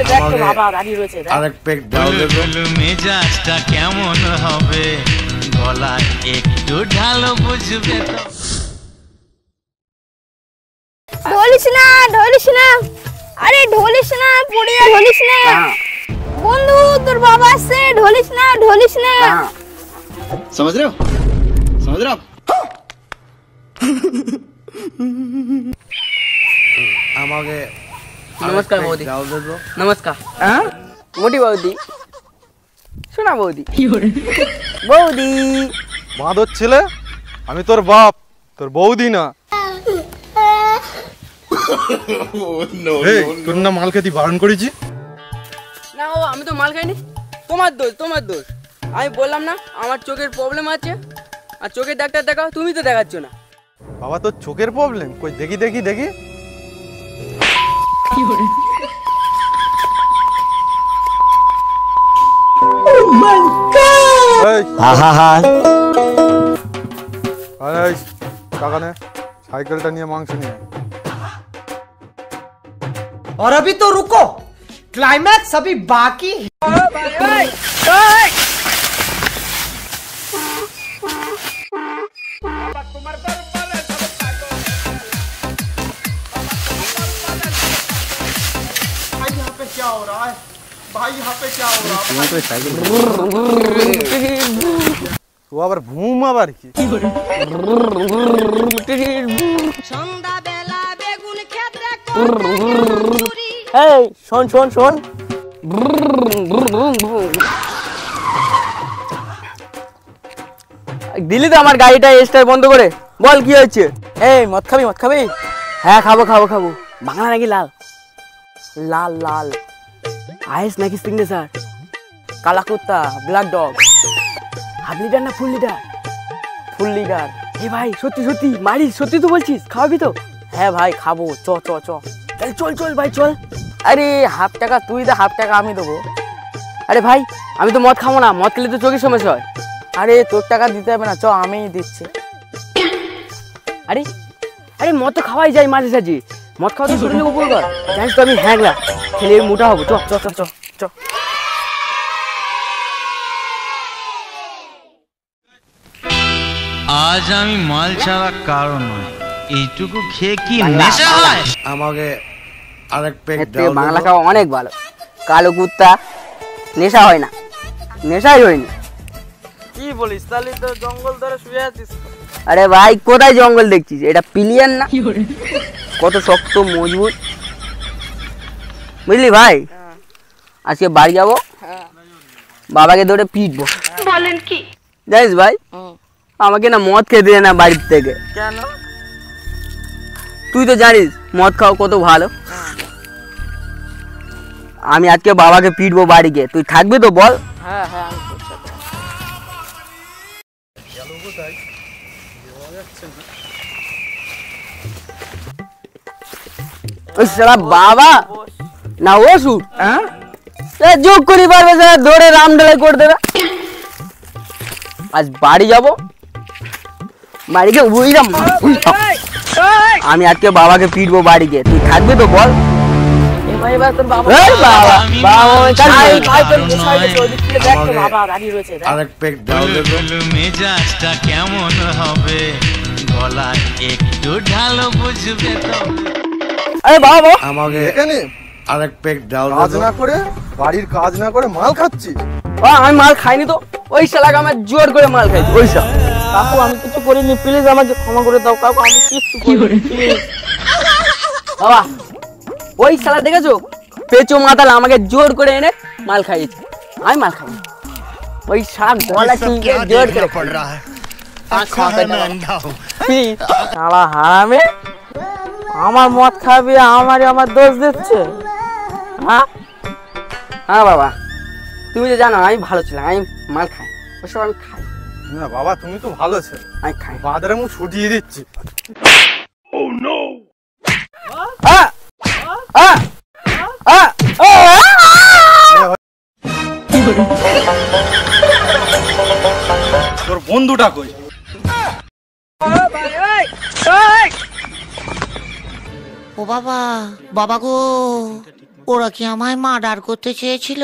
দেখ তো বাবা দাঁড়িয়ে রয়েছে আরেক পেক দাও দেখো মেজাজটা কেমন হবে গলায় একটু ঢালো বুঝবে তো ঢলিস না আরে ঢলিস না পড়ে ঢলিস না বন্ধু তোর বাবা আসছে ঢলিস না समझ रहे हो আমাকে নমস্কার বৌদি দাও দেখো নমস্কার মোটি বৌদি শোনা বৌদি বৌদি বাঁদর ছেলে আমি তোর বাপ তোর বৌদি না এই তোর না মাল খেতে বারণ করেছি না ও আমি তো মাল খাইনি তোমার দোষ আমি বললাম না আমার চোখের প্রবলেম আছে আর চোখের ডাক্তার দেখাও তুমি তো দেখাচ্ছ না বাবা তোর চোখের প্রবলেম কই দেখি টাকা নে সাইকেলটা নিয়ে মাংস নিয়ে और अभी तो रुको क्लाइमैक्स अभी बाकी क्या हो रहा है भाई यहाँ पे क्या हो रहा है তো আবার ঘুম আবার কি এই শোন দিলি তো আমার গাড়িটা স্টার বন্ধ করে বল কি হয়েছে এই মদ খাবি হ্যাঁ খাবো বাংলা নাকি লাল আইস নাকি সিগনেচার কালা কুত্তা ব্ল্যাক ডগ হাফ লিটার না ফুল লিটার এ ভাই সত্যি মারিস সত্যি তো বলছিস খাওয়াবি তো হ্যাঁ ভাই খাবো চ চল ভাই চল আরে হাফ টাকা তুই দে হাফ টাকা আমি দেবো আরে ভাই আমি তো মদ খাবো না মদ খেলে তো চোখের সমস্যা হয় আরে তোর টাকা দিতে হবে না চ আমি দিচ্ছি আরে মদ তো খাওয়াই যায় মাঝে সাঝে মদ খাওয়া তো শরীরে উপকার জানিস তো আমি হ্যাংলা খেলে মোটা হবো চ আজ আমি মাল ছাড়া কারণ নয় এইটুকু খেয়ে কি নেশা হয় আমাকে আরেক পেক এর থেকে দাও বাংলা খাওয়া অনেক ভালো কালো কুত্তা নেশা হয় না নেশাই হয়নি কি বলিস তাহলে তো জঙ্গল ধরে শুয়ে আছিস আরে ভাই কোথায় জঙ্গল দেখছিস এটা পিলিয়ান না কত শক্ত মজবুত বুঝলি ভাই আজকে বাড়ি যাবো বাবাকে ধরে পিটবো বলেন কি জানিস ভাই আমাকে না মদ খেতে দেয় না বাড়ির থেকে কেন তুই তো জানিস মদ খাওয়া কত ভালো আমি আজকে বাবাকে পিটবো বাড়ি গিয়ে তুই থাকবি তো বল হ্যাঁ আমি তোর সাথে ওই শালা বাবা না ওষুধ যোগ করি পারবে স্যার ধরে রামডালাই করে দেবে আজ বাড়ি যাবো বাড়িকে উইরাম আমি আজকে বাবাকে পিটবো বাড়ি গিয়ে তুই থাকবি তো বল আরেক পেক দাও দেখো মেজাজটা কেমন হবে গলায় একটু ঢালো বুঝবে তো আরে বাবা আমাকে এখানে আরেক পেক দাও কাজ দেখো না করে বাড়ির কাজ না করে মাল খাচ্ছিস আমি মাল খাইনি তো ওই শালাকে আমার জোর করে মাল খাইছি ওই শালা কাকু আমি কিছু করিনি প্লিজ আমাকে ক্ষমা করে দাও কাকু আমি কিছু করিনি বাবা ওই শালা দেখেছো পেঁচো মাতাল আমাকে জোর করে এনে মাল খাইয়েছে আমি মাল খাবো ওই শালা গলা টিপে জোর করে পড় रहा है শালা হারামে আমার মদ খাবি আমার দোষ দিচ্ছে হ্যাঁ বাবা তুমি তো জানো আমি ভালো ছিলাম আমি মাল খাই ওসব আমি খাই না বাবা তুমি তো ভালো ছেলে আমি খাই বাজারে মুখ ছুটিয়ে দিচ্ছি তোর বন্ধুটা কই ও বাবা বাবা গো ওরা কি আমায় মার্ডার করতে চেয়েছিল?